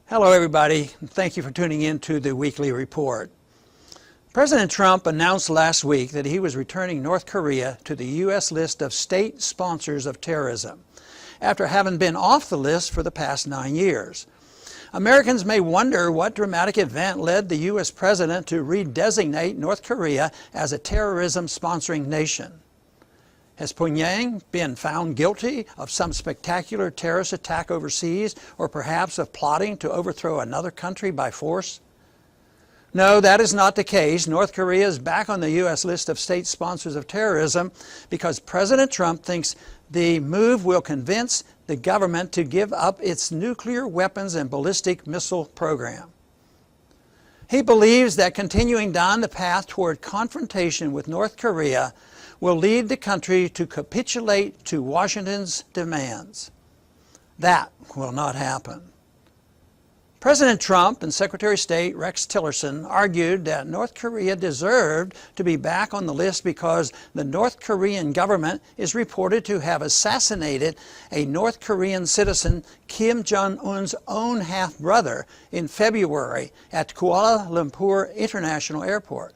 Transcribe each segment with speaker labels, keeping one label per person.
Speaker 1: Hello everybody, thank you for tuning in to the weekly report. President Trump announced last week that he was returning North Korea to the U.S. list of state sponsors of terrorism, after having been off the list for the past 9 years. Americans may wonder what dramatic event led the U.S. president to redesignate North Korea as a terrorism-sponsoring nation. Has Pyongyang been found guilty of some spectacular terrorist attack overseas, or perhaps of plotting to overthrow another country by force? No, that is not the case. North Korea is back on the U.S. list of state sponsors of terrorism because President Trump thinks the move will convince the government to give up its nuclear weapons and ballistic missile program. He believes that continuing down the path toward confrontation with North Korea will lead the country to capitulate to Washington's demands. That will not happen. President Trump and Secretary of State Rex Tillerson argued that North Korea deserved to be back on the list because the North Korean government is reported to have assassinated a North Korean citizen, Kim Jong-un's own half-brother, in February at Kuala Lumpur International Airport.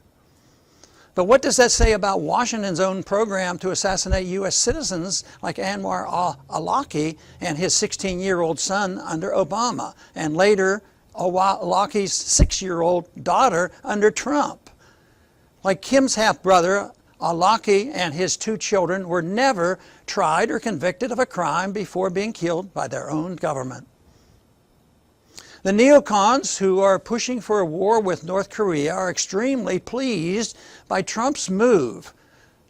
Speaker 1: But what does that say about Washington's own program to assassinate U.S. citizens like Anwar al-Awlaki and his 16-year-old son under Obama, and later al-Awlaki's 6-year-old daughter under Trump? Like Kim's half-brother, al-Awlaki and his 2 children were never tried or convicted of a crime before being killed by their own government. The neocons who are pushing for a war with North Korea are extremely pleased by Trump's move.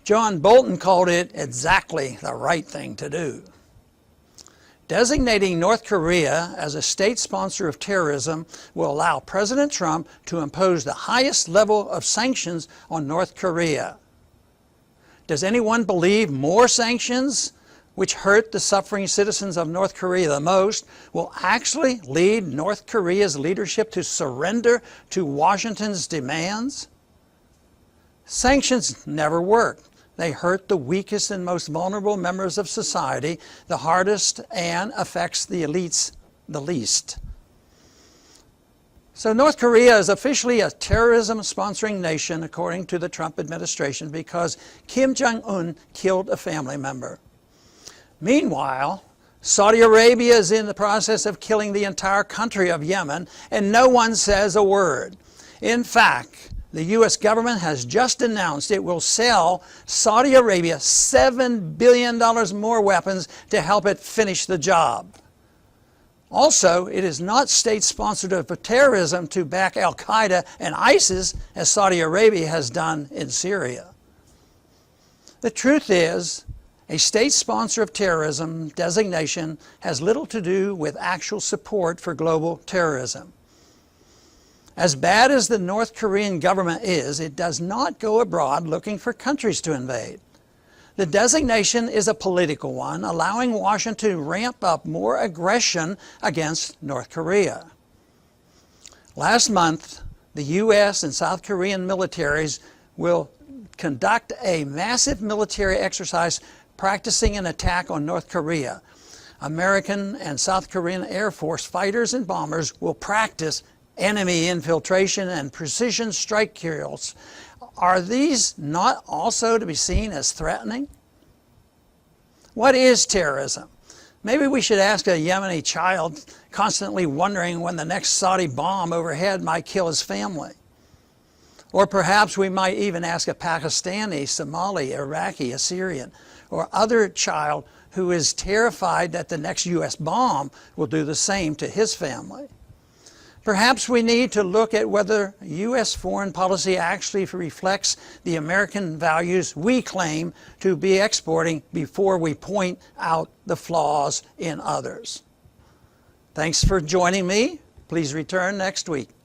Speaker 1: John Bolton called it exactly the right thing to do. Designating North Korea as a state sponsor of terrorism will allow President Trump to impose the highest level of sanctions on North Korea. Does anyone believe more sanctions, which hurt the suffering citizens of North Korea the most, will actually lead North Korea's leadership to surrender to Washington's demands? Sanctions never work. They hurt the weakest and most vulnerable members of society the hardest and affects the elites the least. So North Korea is officially a terrorism-sponsoring nation according to the Trump administration because Kim Jong-un killed a family member. Meanwhile, Saudi Arabia is in the process of killing the entire country of Yemen, and no one says a word. In fact, the U.S. government has just announced it will sell Saudi Arabia $7 billion more weapons to help it finish the job. Also, it is not state-sponsored of terrorism to back al-Qaeda and ISIS, as Saudi Arabia has done in Syria. The truth is, a state sponsor of terrorism designation has little to do with actual support for global terrorism. As bad as the North Korean government is, it does not go abroad looking for countries to invade. The designation is a political one, allowing Washington to ramp up more aggression against North Korea. Last month, the U.S. and South Korean militaries will conduct a massive military exercise practicing an attack on North Korea. American and South Korean Air Force fighters and bombers will practice enemy infiltration and precision strike drills. Are these not also to be seen as threatening? What is terrorism? Maybe we should ask a Yemeni child constantly wondering when the next Saudi bomb overhead might kill his family. Or perhaps we might even ask a Pakistani, Somali, Iraqi, Assyrian, or other child who is terrified that the next U.S. bomb will do the same to his family. Perhaps we need to look at whether U.S. foreign policy actually reflects the American values we claim to be exporting before we point out the flaws in others. Thanks for joining me. Please return next week.